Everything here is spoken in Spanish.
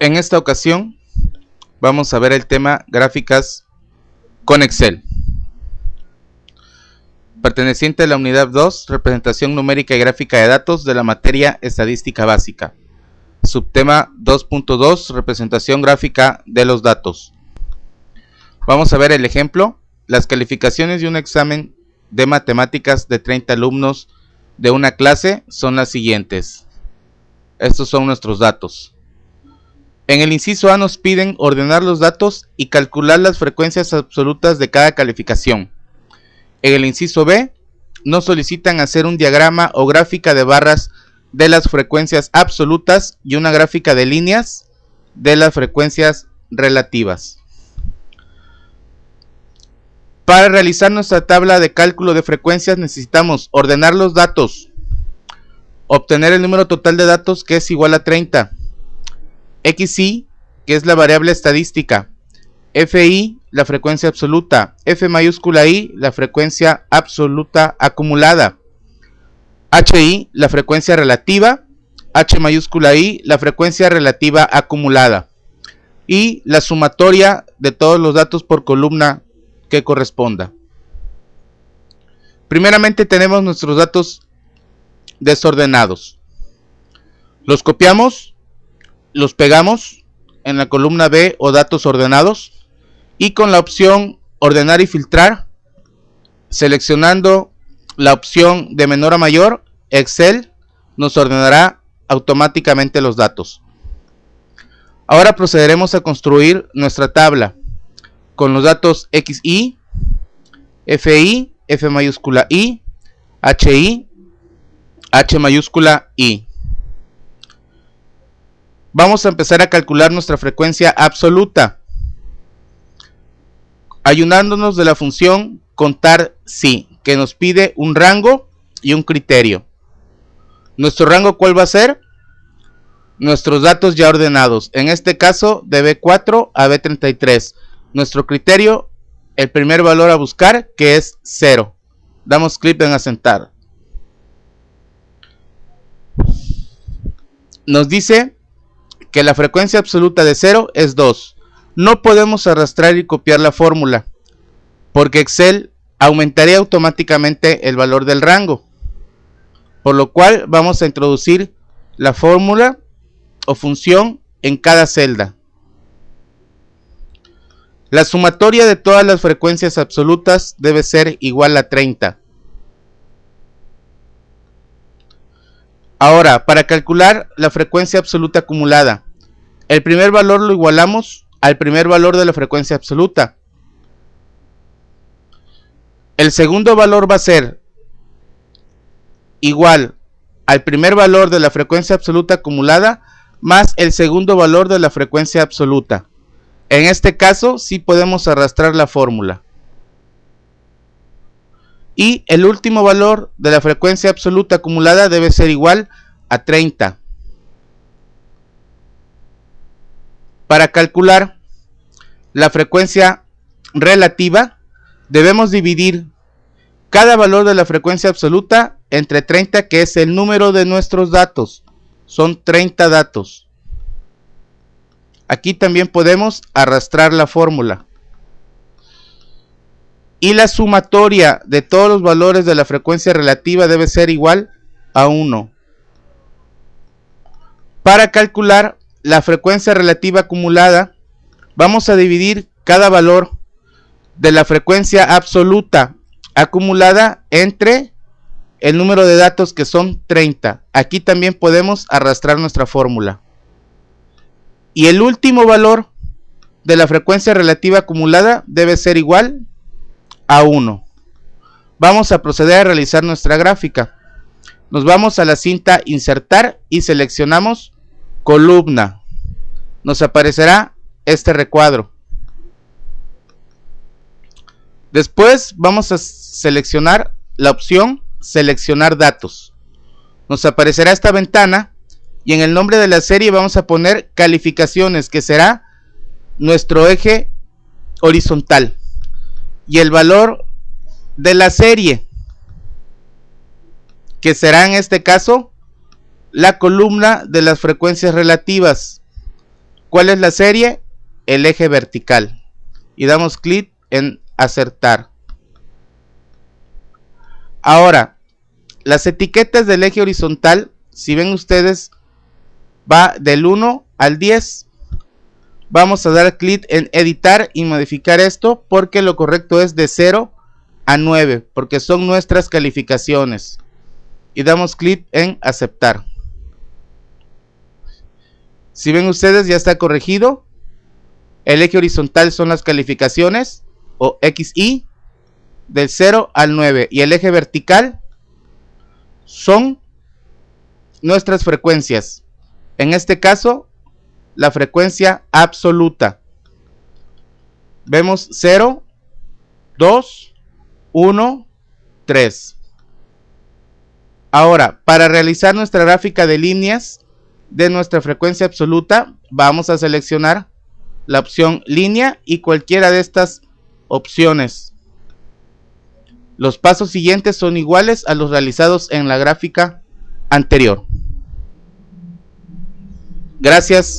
En esta ocasión vamos a ver el tema gráficas con Excel, perteneciente a la unidad 2, representación numérica y gráfica de datos de la materia estadística básica. Subtema 2.2, representación gráfica de los datos. Vamos a ver el ejemplo. Las calificaciones de un examen de matemáticas de 30 alumnos de una clase son las siguientes. Estos son nuestros datos. En el inciso A nos piden ordenar los datos y calcular las frecuencias absolutas de cada calificación. En el inciso B nos solicitan hacer un diagrama o gráfica de barras de las frecuencias absolutas y una gráfica de líneas de las frecuencias relativas. Para realizar nuestra tabla de cálculo de frecuencias necesitamos ordenar los datos, obtener el número total de datos que es igual a 30, XI, que es la variable estadística, FI, la frecuencia absoluta, F mayúscula I, la frecuencia absoluta acumulada, HI, la frecuencia relativa, H mayúscula I, la frecuencia relativa acumulada, y la sumatoria de todos los datos por columna que corresponda. Primeramente tenemos nuestros datos desordenados. Los copiamos, los pegamos en la columna B o datos ordenados y con la opción ordenar y filtrar, seleccionando la opción de menor a mayor, Excel nos ordenará automáticamente los datos. Ahora procederemos a construir nuestra tabla con los datos XI, FI, F mayúscula I, HI, H mayúscula I. Vamos a empezar a calcular nuestra frecuencia absoluta, ayudándonos de la función contar si, que nos pide un rango y un criterio. ¿Nuestro rango cuál va a ser? Nuestros datos ya ordenados, en este caso de B4 a B33. Nuestro criterio, el primer valor a buscar, que es 0. Damos clic en asentar. Nos dice que la frecuencia absoluta de 0 es 2. No podemos arrastrar y copiar la fórmula, porque Excel aumentaría automáticamente el valor del rango. Por lo cual vamos a introducir la fórmula o función en cada celda. La sumatoria de todas las frecuencias absolutas debe ser igual a 30. Ahora, para calcular la frecuencia absoluta acumulada, el primer valor lo igualamos al primer valor de la frecuencia absoluta. El segundo valor va a ser igual al primer valor de la frecuencia absoluta acumulada más el segundo valor de la frecuencia absoluta. En este caso sí podemos arrastrar la fórmula. Y el último valor de la frecuencia absoluta acumulada debe ser igual a 30. Para calcular la frecuencia relativa debemos dividir cada valor de la frecuencia absoluta entre 30, que es el número de nuestros datos. Son 30 datos. Aquí también podemos arrastrar la fórmula. Y la sumatoria de todos los valores de la frecuencia relativa debe ser igual a 1. Para calcular la frecuencia relativa acumulada, vamos a dividir cada valor de la frecuencia absoluta acumulada entre el número de datos, que son 30. Aquí también podemos arrastrar nuestra fórmula. Y el último valor de la frecuencia relativa acumulada debe ser igual a 1. Vamos a proceder a realizar nuestra gráfica. Nos vamos a la cinta insertar y seleccionamos columna. Nos aparecerá este recuadro. Después vamos a seleccionar la opción seleccionar datos. Nos aparecerá esta ventana y en el nombre de la serie vamos a poner calificaciones, que será nuestro eje horizontal, y el valor de la serie, que será en este caso la columna de las frecuencias relativas. ¿Cuál es la serie? El eje vertical. Y damos clic en acertar. Ahora, las etiquetas del eje horizontal, si ven ustedes, va del 1 al 10. Vamos a dar clic en editar y modificar esto, porque lo correcto es de 0 a 9, porque son nuestras calificaciones. Y damos clic en aceptar. Si ven ustedes, ya está corregido. El eje horizontal son las calificaciones, o XY, del 0 al 9. Y el eje vertical son nuestras frecuencias. En este caso, la frecuencia absoluta. Vemos 0, 2, 1, 3. Ahora, para realizar nuestra gráfica de líneas de nuestra frecuencia absoluta, vamos a seleccionar la opción línea y cualquiera de estas opciones. Los pasos siguientes son iguales a los realizados en la gráfica anterior. Gracias.